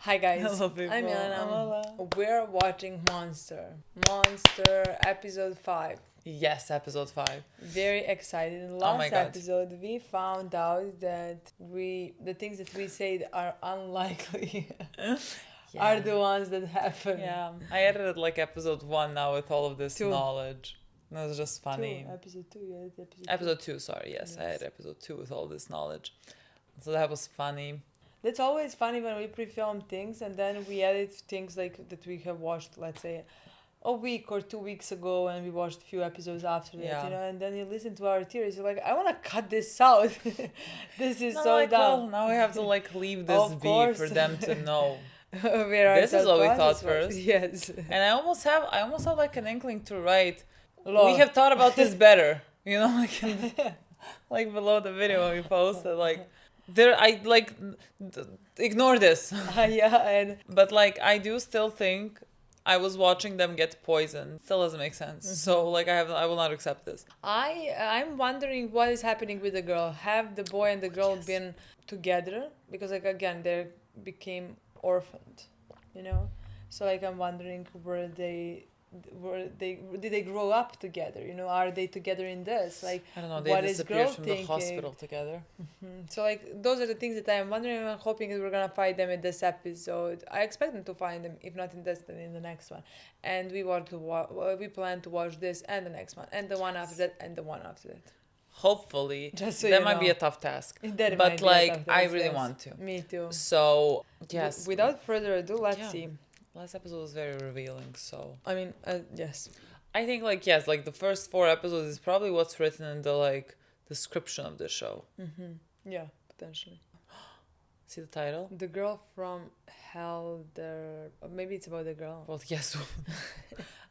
Hi guys, Hello, people. I'm Milena. Hello. We're watching Monster episode 5. Yes, episode 5. Very excited. In Oh my last God. episode, we found out that the things that we said are unlikely are the ones that happen. Yeah, I edited like episode 1 now with all of this 2. knowledge. It was just funny. Episode 2, yeah, Episode 2, sorry, yes, I had episode 2 with all this knowledge. So that was funny. That's always funny when we pre-film things and then we edit things like that we have watched, let's say, a week or 2 weeks ago, and we watched a few episodes after that, Yeah. and then you listen to our theories, you're like, I want to cut this out. This is so like, dumb. well, now we have to like leave this Of be course. for them to know. Where This is what we thought first. Yes. And I almost have like an inkling to write. Lol. We have thought about this better. You know, like like below the video when we posted, like ignore this. Yeah, and But like I do still think I was watching them get poisoned. Still doesn't make sense. So like I will not accept this. I'm wondering what is happening with the girl. Have the boy and the girl been together? Because like again, they became orphaned, So like I'm wondering did they grow up together? Are they together in this? Like I don't know. They what is disappeared girl from thinking? the hospital together. So like those are the things that I'm wondering. I'm hoping that we're gonna find them in this episode. I expect them to find them, if not in this, then in the next one. And we we plan to watch this and the next one and the one after that and the one after that. Hopefully, Just so that you might be know. a tough task. That might But be a like tough I task, really yes. want to. Me too. So yes. Without further ado, let's Yeah. see. Last episode was very revealing. So I mean, yes. I think like yes, like the first 4 episodes is probably what's written in the like description of the show. Yeah, potentially. See the title? The girl from hell. Maybe it's about the girl. Well, yes.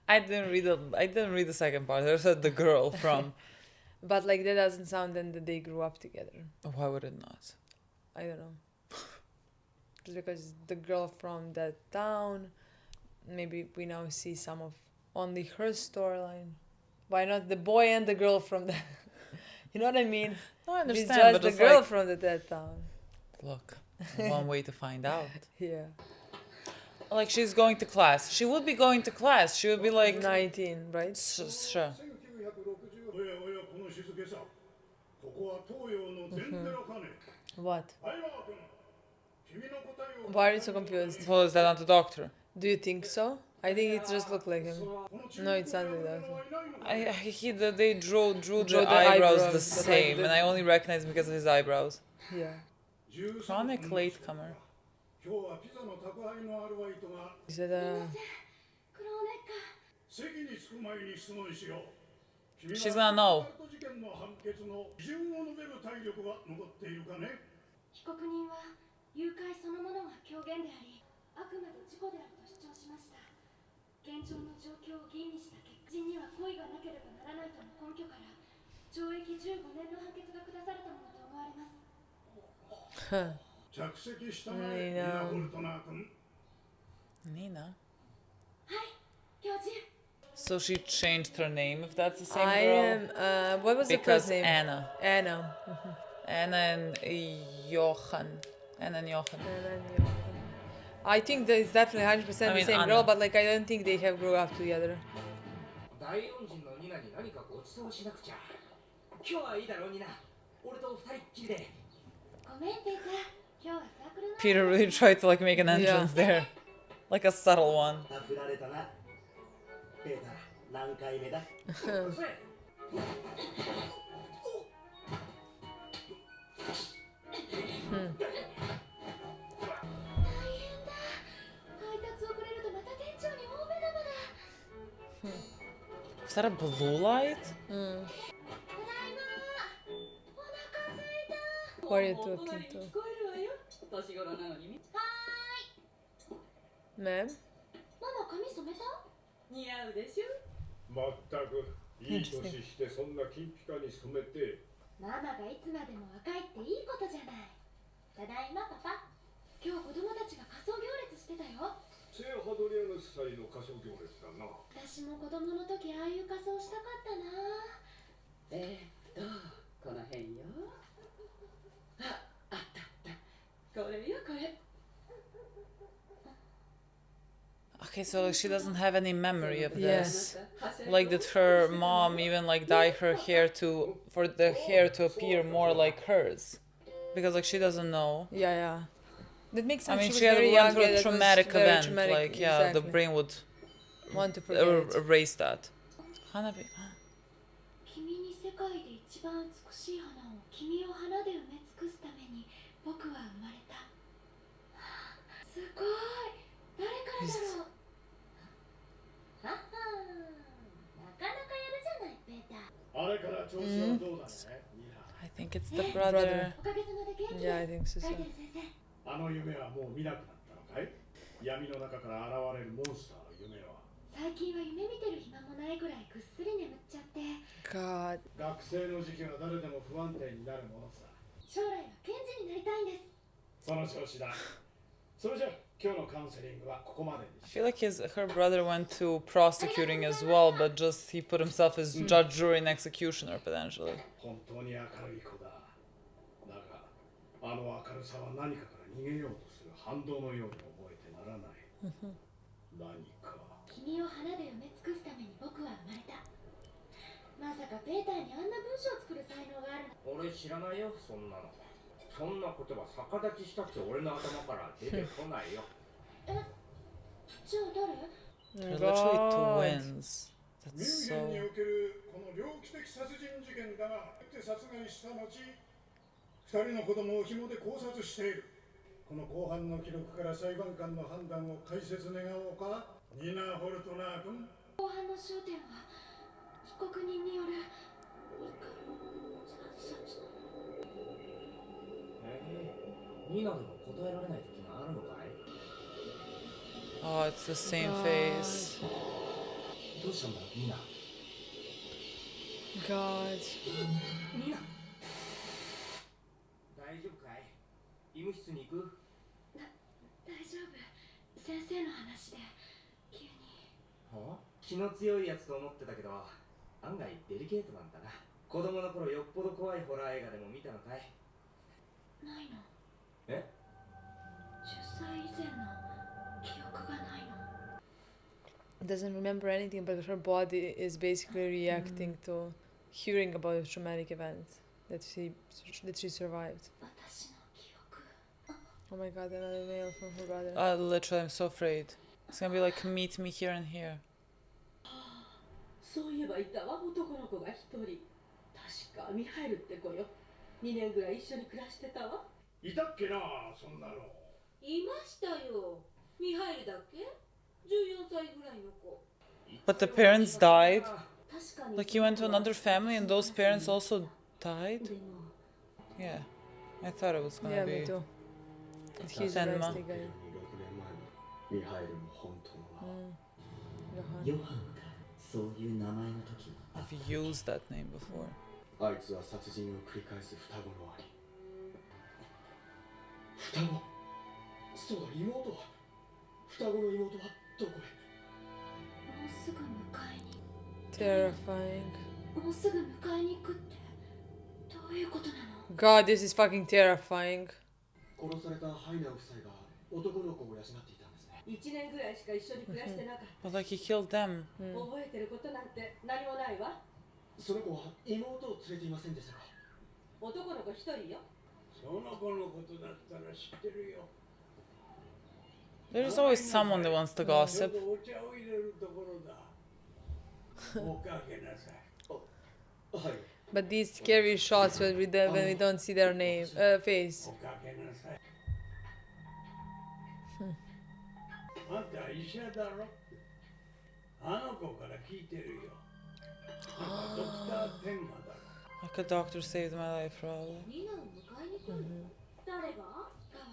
I didn't read the second part. I said the girl from. But like that doesn't sound then that they grew up together. Why would it not? I don't know. Just because the girl from that town, maybe we now see some of only her storyline. Why not the boy and the girl from that? You know what I mean? No, I understand. It's just but the it's girl like, from that town. look, one way to find out. Yeah. Like she's going to class. She would be going to class. She would be like 19, right? sure. What? Why are you so confused? Well, is that not the doctor? Do you think so? I think it just looked like him. No, it sounds like that. They drew Drew the the eyebrows eyebrows, the but, like, same, the- and I only recognize him because of his eyebrows. Yeah. Chronic latecomer. Is that She's gonna know. 被告人は誘拐そのものが狂言であり、あくまで事故であると主張しました。現状の状況を吟味した結果、人には故意がなければならないとの根拠から懲役15年の判決が下されたものと思われます。 Nina. はい、教授。 So she changed her name, if that's the same I girl. am. What was the Because first name? Anna. Anna. Anna and Johan. Anna and Johan. I think that it's definitely 100% I the mean, same Anna. girl, but like I don't think they have grew up together. 大恩人のニナに何かご馳走しなくちゃ。今日はいいだろうニナ。俺と二人っきりで。ごめんペーター、今日はサークルの。 Peter really tried to like make an entrance there. Like a subtle one. 振られたな。ペーター、何回目だ。配達遅れるとまた店長に大目玉だ。 Is that a blue light? ただいま。お腹すいた。 What are you talking to? 聞こえるわよ。年頃なのに。はーい。 Ma'am? ママ髪染めた？似合うでしょ。まったくいい年してそんな金ピカに染めて。ママがいつまでも若いっていいことじゃない。ただいまパパ。今日子供たちが仮装行列してたよ。聖ハドリアヌス祭の仮装行列だな。私も子供の時ああいう仮装したかったな。この辺よ。あったあった。これよこれ。Okay, so like, she doesn't have any memory of Yeah. this. Like, did her mom even like dye her hair for the hair to appear more like hers? Because like she doesn't know. Yeah. That makes sense. I mean, she was she had very went young. through Yeah, a that was traumatic very event. traumatic, Like, yeah, the exactly. brain would Want to forget it. erase that. Hanabi. 君に世界で一番美しい花を君を花で埋め尽くすために僕は生まれた。すごい。誰からだろう。ははなかなかやるじゃないペーター。あれから調子はどうだね、ニナ。 I think it's the brother. おかげさまで元気です。 Yeah, I think so. 書いてる先生。あの夢はもう見なくなったのかい？闇の中から現れるモンスターの夢は。最近は夢見てる暇もないぐらいぐっすり眠っちゃって。 God. 学生の時期は誰でも不安定になるものさ。将来は検事になりたいんです。その調子だ。それじゃ今日のカウンセリングはここまでに I し feel like her brother went to prosecuting as well, but just he put himself as judge, jury, and executioner potentially. 本当に明るい子だ。だが、あの明るさは何かから逃げようとする反動のように思えてならない。何か。君を花で埋め尽くすために僕は生まれた。まさかペーターにあんな文章を作る才能があるの。俺知らないよ、そんなの。そんな言葉逆立ちしたって俺の頭から出てこないよ。じゃあ誰？ They're God. literally twins. ミュ That's ンヘンに so. おけるこの猟奇的殺人事件だが、殺害した後、2人の子供を紐で考察している。この公判の記録から裁判官の判断を解説願おうか、ニナ・ホルトナー君。公判の焦点は被告人によるニナでも答えられない時があるのかい？ Oh, it's the same face. どうしたんだ、ニナ。 God. ニナ。大丈夫かい？医務室に行く？大丈夫。先生の話で急に。はあ？気の強いやつと思ってたけど、案外デリケートなんだな。子供の頃よっぽど怖いホラー映画でも見たのかい？ないの。え10歳以前の記憶がないの。 Doesn't remember anything, but her body is basically reacting to hearing about a traumatic event that she survived. 私の記憶。 Oh my God, another mail from her brother. Literally, I'm so afraid. It's gonna be like, meet me here and here. そういえばいたわ、男の子が一人。確かミハイルって子よ。2年ぐらい一緒に暮らしてたわ。いたっけな、そんなの。いましたよ。ミハイルだっけ ?14 歳ぐらいの子。 But the parents died. 確かに。 Like, you went to another family and those parents also died? でも Yeah. I thought it was Yeah, gonna me be. too. And he's the Tenma. nasty guy. ミハイルも本当の名 Johan. ヨハンがそういう名前の時もあっ I've used that name before. たあいつは殺人を繰り返す双子の兄双子そうだ妹は双子の妹はどこへもうすぐ迎えに。 Terrifying. もうすぐ迎えに行くってどういうことなの？ God, this is fucking terrifying. 殺されたハイナ夫妻が男の子を養っていたんですね1年ぐらいしか一緒に暮らしてなかっ But like, he killed them. た。覚えてることなんて何もないわ。その子は妹を連れていませんでしたか男の子一人よ。その子のことだったら知ってるよ。 There's always someone that wants to ちょっ gossip. とお茶を入れるところだ。おかけなさい。はい But these scary shots when we don't see their name, face. おかけなさい。あんた医者だろ？あの子から聞いてるよ。ドクターテンマだろ。 Like, a doctor saved my life, probably. ニナを迎えに来るの？誰が？わ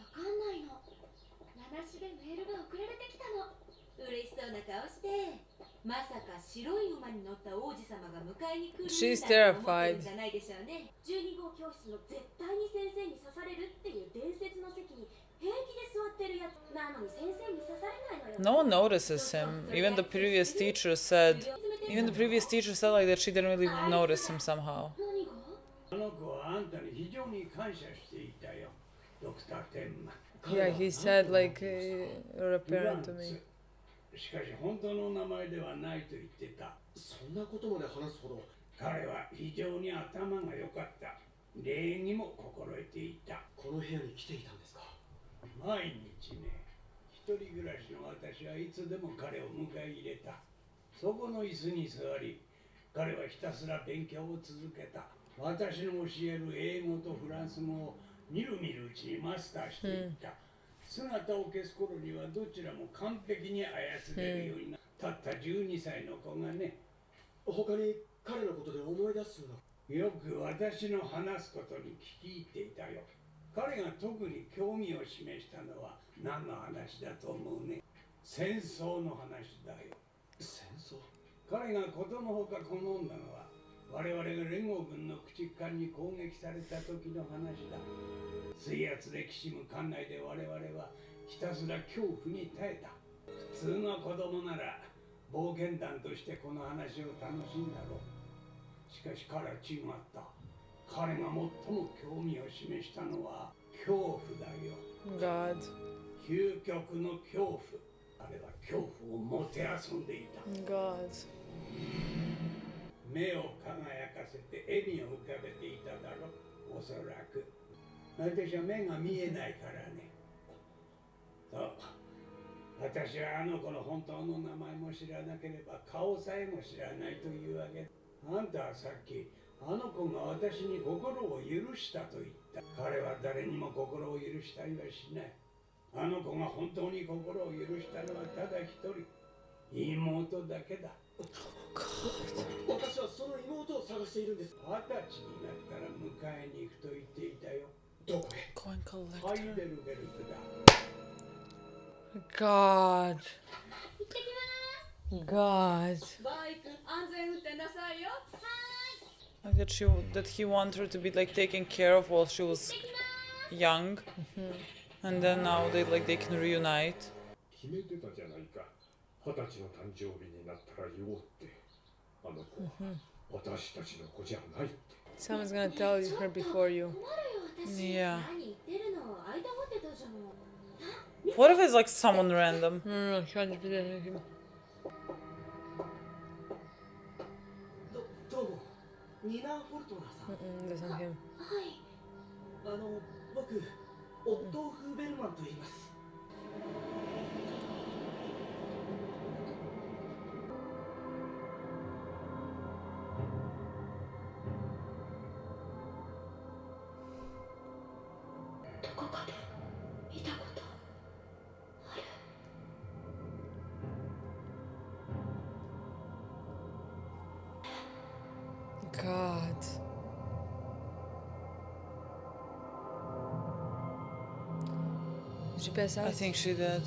かんないの。名無しでメールが送られてきたの。嬉しそうな顔して。まさか白い馬に乗った王子様が迎えに来るん She's だと思って terrified. るんじゃないでしょうね。12号教室の絶対に先生に刺されるっていう伝説の席に平気で座ってるやつなのに先生に刺されないのよ。 No one notices him. Even the previous teacher said like that she didn't really notice him somehow. 何が？あの子はあんたに非常に感謝していたよ。ドクターテンマ。 Yeah, he said like you're a parent to me. しかし本当の名前ではないと言ってた。そんなことまで話すほど。彼は非常に頭が良かった。礼儀も心得ていた。この部屋に来ていたんですか？毎日ね。一人暮らしの私はいつでも彼を迎え入れた。そこの椅子に座り、彼はひたすら勉強を続けた。私の教える英語とフランス語をみるみるうちにマスターしていった。姿を消す頃にはどちらも完璧に操れるようになった。たった12歳の子がね。他に彼のことで思い出すような。よく私の話すことに聞き入っていたよ。彼が特に興味を示したのは何の話だと思うね。戦争の話だよ。戦争？彼がことのほか好んだのは我々が連合軍の駆逐艦に攻撃された時の話だ。水圧できしむ艦内で我々はひたすら恐怖に耐えた。普通の子供なら冒険団としてこの話を楽しんだろう。しかし彼は違った。彼が最も興味を示したのは恐怖だよ。God. 究極の恐怖。彼は恐怖をもてあそんでいた。God. 目を輝かせて笑みを浮かべていただろう。おそらく。私は目が見えないからね。そう。私はあの子の本当の名前も知らなければ顔さえも知らないというわけ。あんたはさっきあの子が私に心を許したと言った。彼は誰にも心を許したりはしない。あの子が本当に心を許したのはただ一人。妹だけだ。私はその妹を探しているんです。20歳になったら迎えに行くと言っていたよ。どこへ？Coin ハイ collector. デルベルクだ。God. 行ってきます。 God. バイク安全運転なさいよ。 Like that he wanted her to be like taken care of while she was young, and then now they can reunite. 決めてたじゃないか。20歳の誕生日になったら言おうって。あの子は私たちの子じゃないって。 Someone's gonna tell you her before you. 困るよ私。 Yeah. 何言ってるの？間持ってたじゃん。 What if it's like someone random? No, 100% him. どうも、ニナ・フォルトナーさん。Doesn't him. はい。僕、オットー・フーベルマンと言います。どこかで見たことある。 God. Did she pass out? I think she did.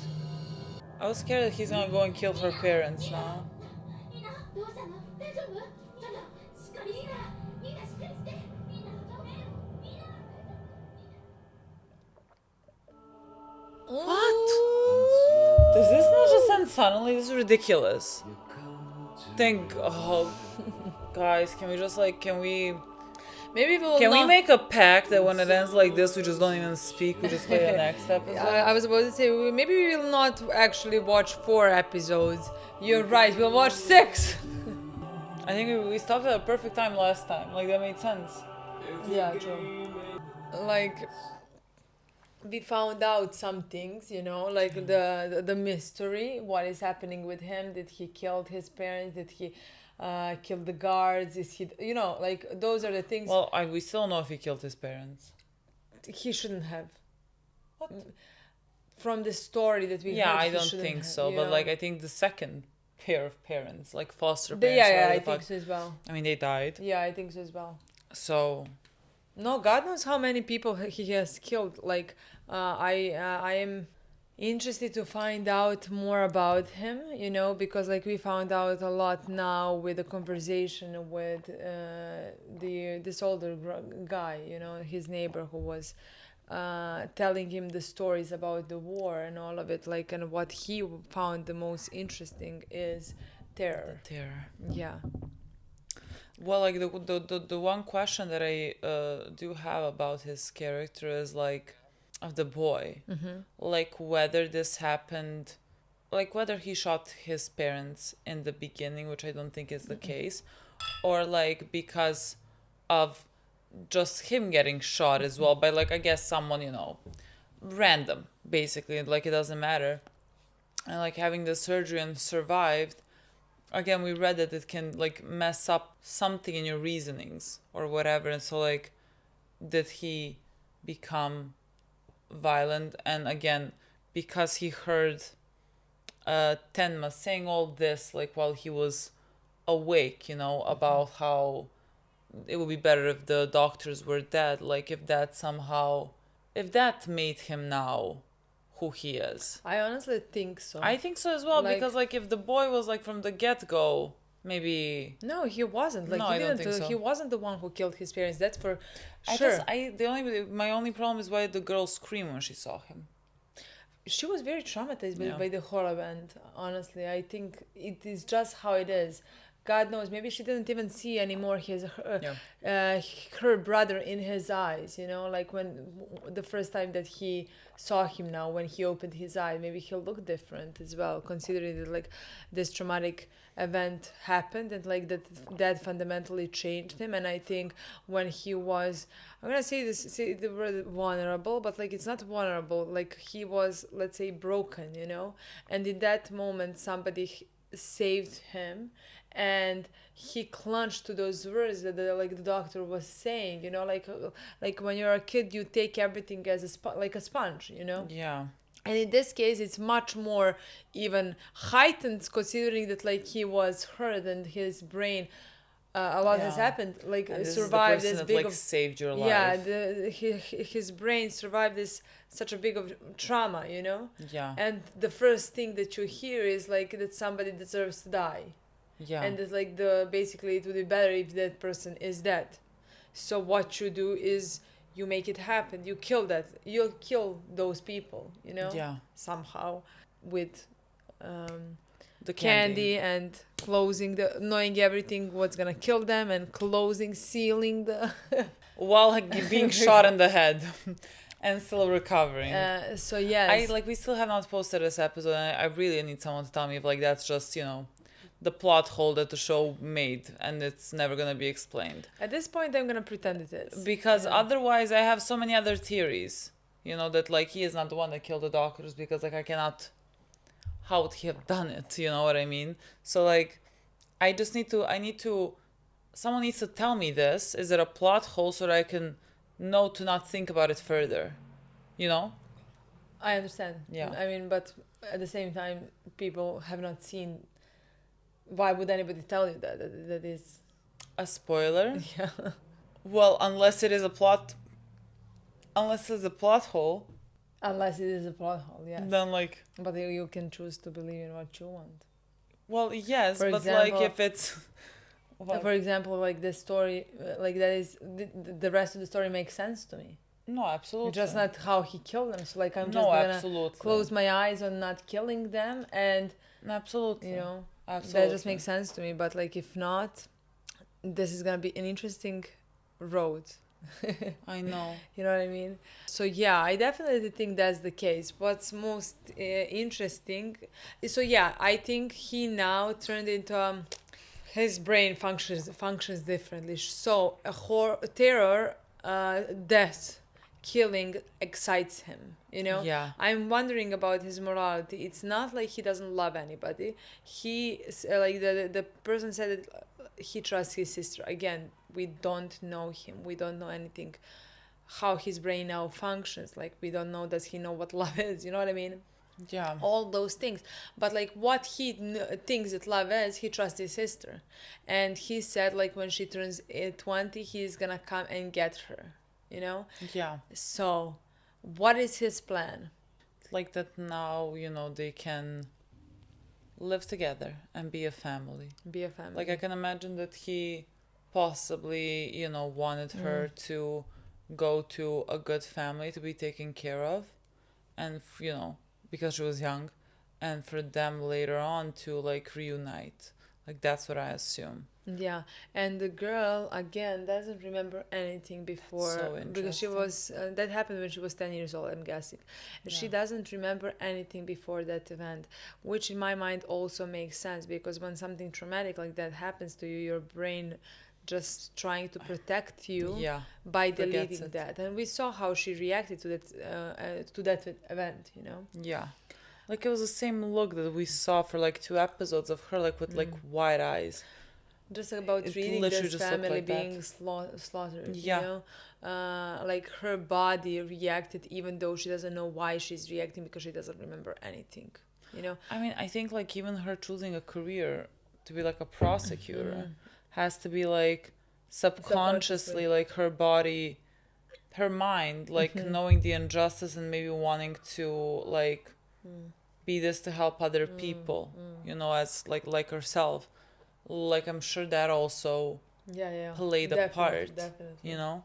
I was scared that he's gonna go and kill her parents now. みんなどうしたの？大丈夫？ちょっとしっかりして。みんなしっかりして。みんなごめん。みんな。 What? Does this not just end suddenly? This is ridiculous. Oh, guys, can we just like, can we make a pact that when it ends like this, we just don't even speak, we just play the next episode? I was about to say, maybe we will not actually watch 4 episodes. You're right, we'll watch 6. I think we stopped at a perfect time last time. Like, that made sense. Yeah, true. Like, we found out some things, you know, like the mystery, what is happening with him. Did he kill his parents? Did he kill the guards? Is he, you know, like those are the things. Well, we still don't know if he killed his parents. He shouldn't have. What? From the story that we Yeah, heard, I he don't shouldn't think have, so. you But know? like, I think the second pair of parents, like foster parents, Yeah, whatever I the think fuck- so as well. I mean, they died. Yeah, I think so as well. So No, God knows how many people he has killed. Like, I am interested to find out more about him, you know, because like we found out a lot now with the conversation with this older guy, you know, his neighbor who was telling him the stories about the war and all of it. Like, and what he found the most interesting is terror. terror. Yeah. Well, like the one question that I do have about his character is like of the boy, like whether this happened like whether he shot his parents in the beginning, which I don't think is the case, or like because of just him getting shot as well by like I guess someone, you know, random basically, like it doesn't matter. And like having the surgery and survived, again we read that it can like mess up something in your reasonings or whatever. And so like did he become violent? And again, because he heard Tenma saying all this like while he was awake, you know, about how it would be better if the doctors were dead, like if that somehow, if that made him now who he is. I honestly think so. I think so as well, Like- because like if the boy was like from the get-go, maybe No, he wasn't. Like No, he I don't didn't. think so. He wasn't the one who killed his parents. That's for I sure. guess my only problem is why the girl screamed when she saw him. She was very traumatized Yeah. by the whole event. Honestly, I think it is just how it is. God knows, maybe she didn't even see anymore her brother in his eyes. You know, like when the first time that he saw him now, when he opened his eye, maybe he'll look different as well, considering that like this traumatic event happened and like that fundamentally changed him. And I think when he was, I'm gonna say the word vulnerable, but like it's not vulnerable, like he was, let's say, broken, you know, and in that moment somebody saved him, and he clung to those words that like the doctor was saying, you know, like when you're a kid you take everything as like a sponge, you know. Yeah. And in this case, it's much more even heightened, considering that like he was hurt and his brain, a lot has Yeah. happened. Like And this survived is the this person big that, like, of saved your life. yeah. His brain survived this such a big of trauma, you know. Yeah. And the first thing that you hear is like that somebody deserves to die, Yeah. and that like the basically it would be better if that person is dead. So what you do is you make it happen. You kill those people, you know, Yeah. somehow with The candy and closing knowing everything what's gonna kill them, and sealing the While like, being shot in the head and still recovering. so yes. We still have not posted this episode, and I really need someone to tell me if like that's just, you know, the plot hole that the show made and it's never gonna be explained. At this point I'm gonna pretend it is, Because yeah. otherwise I have so many other theories, you know, that like he is not the one that killed the doctors, because like I cannot, how would he have done it, you know what I mean? So like I need to someone needs to tell me this. Is it a plot hole so that I can know to not think about it further, you know? I understand. Yeah. I mean, but at the same time, people have not seen. Why would anybody tell you that is? A spoiler? Yeah. Well, unless it's a plot hole, Unless it is a plot hole, yes. then like, But you can choose to believe in what you want. well, yes, For but example- like if it's what? For example, like the story, like that is the rest of the story makes sense to me. No, absolutely. Just not how he killed them. So like I'm just No, gonna absolutely. close my eyes on not killing them, and Absolutely. you know Absolutely. that just makes sense to me. But like if not, this is gonna be an interesting road. I know. You know what I mean? So yeah, I definitely think that's the case. What's most interesting, so yeah, I think he now turned into his brain functions differently. So terror, death, killing excites him. You know. Yeah. I'm wondering about his morality. It's not like he doesn't love anybody. He like the person said that he trusts his sister. Again, we don't know him. We don't know anything, how his brain now functions. Like we don't know, does he know what love is? You know what I mean? Yeah. All those things. But like what he thinks that love is, he trusts his sister. And he said like when she turns 20, he's gonna come and get her. You know? Yeah. So what is his plan? Like that now, you know, they can live together and be a family. Be a family. Like I can imagine that he possibly, you know, wanted her to go to a good family to be taken care of, and you know, because she was young, and for them later on to like reunite. Like that's what I assume. Yeah, and the girl again doesn't remember anything before so because she interesting. was that happened when she was 10 years old, I'm guessing. And she Yeah. doesn't remember anything before that event, which in my mind also makes sense because when something traumatic like that happens to you, your brain just trying to protect you Yeah. by Forgets deleting it. that. And we saw how she reacted to that event, you know. Yeah. Like it was the same look that we saw for like 2 episodes of her, like with like wide eyes. Just about It reading literally this just looked family like that. being slaughtered, Yeah. you know, like her body reacted even though she doesn't know why she's reacting because she doesn't remember anything, you know. I mean, I think like even her choosing a career to be like a prosecutor has to be like subconsciously like her body, her mind, like knowing the injustice and maybe wanting to like be this to help other people, you know, as like herself. Like I'm sure that also Yeah, played a definitely, part, definitely. you know.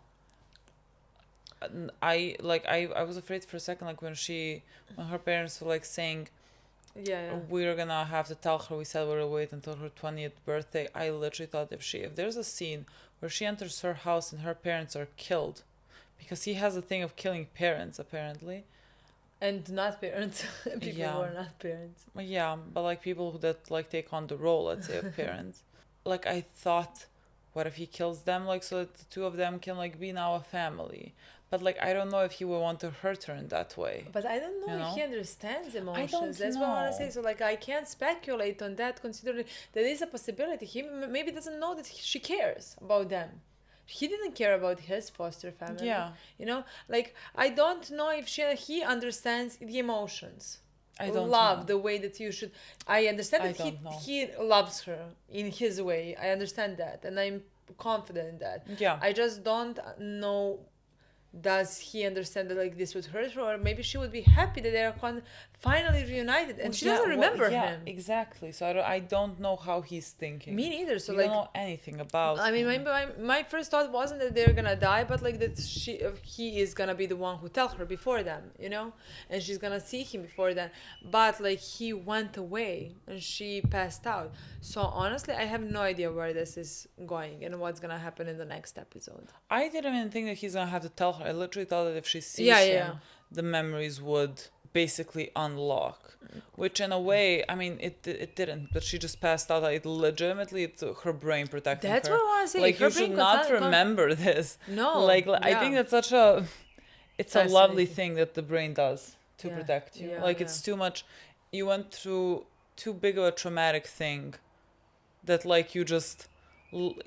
I was afraid for a second, like when her parents were like saying Yeah. we're gonna have to tell her, we said we'll wait until her 20th birthday. I literally thought if there's a scene where she enters her house and her parents are killed, because he has a thing of killing parents apparently. And not parents. People Yeah. who are not parents. Yeah, but like people that like take on the role, let's say, of parents. Like I thought, what if he kills them, like so that the two of them can like be now a family? But like I don't know if he would want to hurt her in that way. But I don't know You if he know? understands emotions. don't That's what I want to say. know. So like I can't speculate on that, considering there is a possibility he maybe doesn't know that she cares about them. He didn't care about his foster family. Yeah. You know, like I don't know if he understands the emotions. I don't love know. the way that you should. I understand I that don't know. he loves her in his way. I understand that, and I'm confident in that. Yeah. I just don't know. Does he understand that like this would hurt her, or maybe she would be happy that they are finally reunited, and she doesn't remember him. Exactly. So I don't know how he's thinking. Me neither. So you like don't know anything about I mean, him. my first thought wasn't that they're gonna die, but like that he is gonna be the one who tell her before them, you know, and she's gonna see him before then. But like he went away and she passed out. So honestly, I have no idea where this is going and what's gonna happen in the next episode. I didn't even think that he's gonna have to tell her. I literally thought that if she sees Yeah, him, yeah. the memories would basically unlock. Which in a way, I mean, it didn't. But she just passed out. It legitimately, it's her brain protecting That's her. what I want to say. Like Her you should brain not constant- remember this. No, Like I yeah. think that's such a, it's a lovely Fascinating. thing that the brain does to Yeah, protect you. yeah, Like yeah. it's too much. You went through too big of a traumatic thing, that like you just,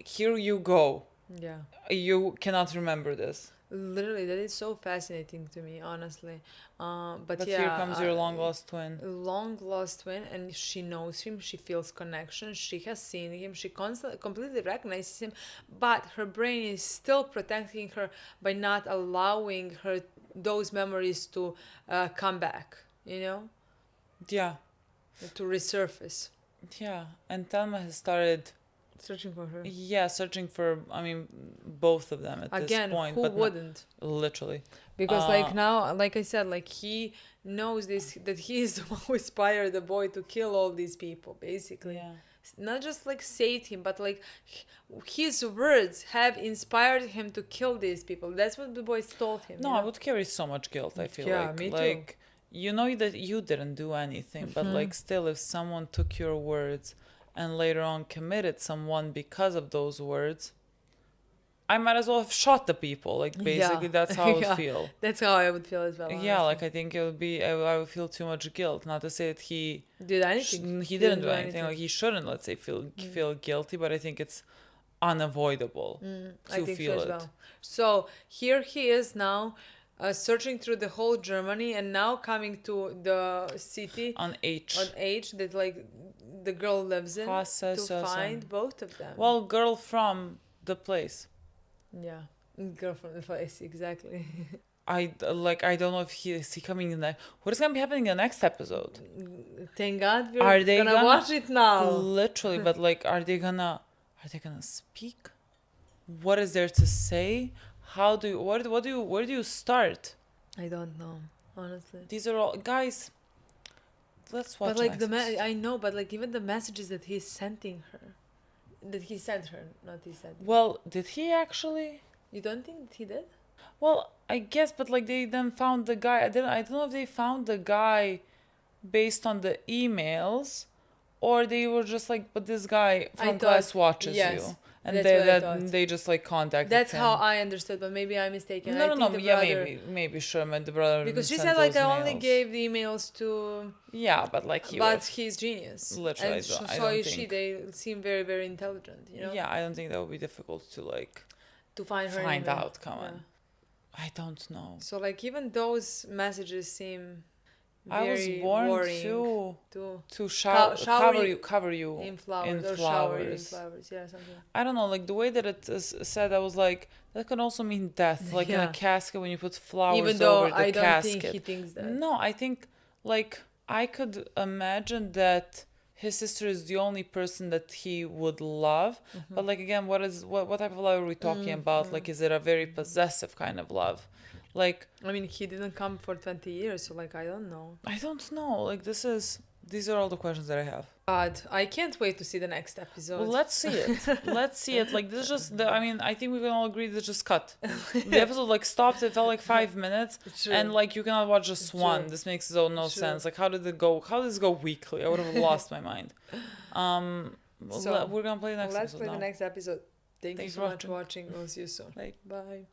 here you go. Yeah. You cannot remember this. Literally, that is so fascinating to me, honestly. But yeah, here comes your long lost twin. Long lost twin, and she knows him. She feels connection. She has seen him. She constantly, completely recognizes him. But her brain is still protecting her by not allowing her those memories to come back. You know, Yeah, to resurface. yeah. And Tenma has started, Searching for her searching for. I mean, both of them at again. this point. Who but wouldn't? literally. Because like now, like I said, like he knows this, that he is the one who inspired the boy to kill all these people, basically. Yeah. Not just like saved him, but like his words have inspired him to kill these people. That's what the boys told him. No, you I know? would carry so much guilt. I feel Yeah, like, me too. like you know that you didn't do anything, but like still, if someone took your words and later on committed someone because of those words, I might as well have shot the people. Like basically, Yeah. that's how I would Yeah. feel. That's how I would feel as well. Yeah, like honestly. I think it would be. I would feel too much guilt. Not to say that he Did anything? he didn't do anything. Like he shouldn't. Let's say feel guilty, but I think it's unavoidable I to think feel so as it. well. So here he is now, searching through the whole Germany, and now coming to the city On H. on H that like the girl lives in, Process to or find some- both of them. Well, girl from the place. Yeah, girl from the place, exactly. I don't know if is he coming in the what is gonna be happening in the next episode. Thank God we're Are they gonna gonna- watch it now. Literally, but like, are they gonna speak? What is there to say? How do you, where do you start? I don't know, honestly. These are all guys. let's watch But like the next episode. I know, but like even the messages that he's sending her, that he sent her, not he sent. Well, did he actually? You don't think that he did? Well, I guess, but like they then found the guy. I don't know if they found the guy based on the emails, or they were just like, but this guy from class watches yes, you, and that's they what I thought. they just like contacted That's him. how I understood, but maybe I'm mistaken. No, I no, think no. the Yeah, brother, maybe sure. The brother because she sent said like those I only mails. gave the emails to. Yeah, but like he But was. he's genius. Literally, and I so don't is she. think- They seem very, very intelligent. You know. Yeah, I don't think that would be difficult to like To find her. find email. out. Come Yeah. on. I don't know. So like even those messages seem. I was Very born worrying to to shower, shower cover you in flowers in or shower in flowers. flowers. Yeah, something. I don't know, like the way that it is said, I was like, that can also mean death, like in Yeah. a casket when you put flowers Even though over the I don't casket. think he thinks that. No, I think like I could imagine that his sister is the only person that he would love. Mm-hmm. But like again, what type of love are we talking about? Like, is it a very possessive kind of love? Like, I mean, he didn't come for 20 years, so like I don't know. I don't know. Like these are all the questions that I have. But I can't wait to see the next episode. Well, let's see it. Let's see it. Like, this is just, I mean, I think we can all agree this just cut. The episode, like, stopped. It felt like 5 minutes. True. And, like, you cannot watch just True. one. This makes no True. sense. Like, how did it go? How does it go weekly? I would have lost my mind. So, we're going to play the next let's episode play now. the next episode. Thank you Thanks so for much for watching. We'll see you soon. Bye. Bye.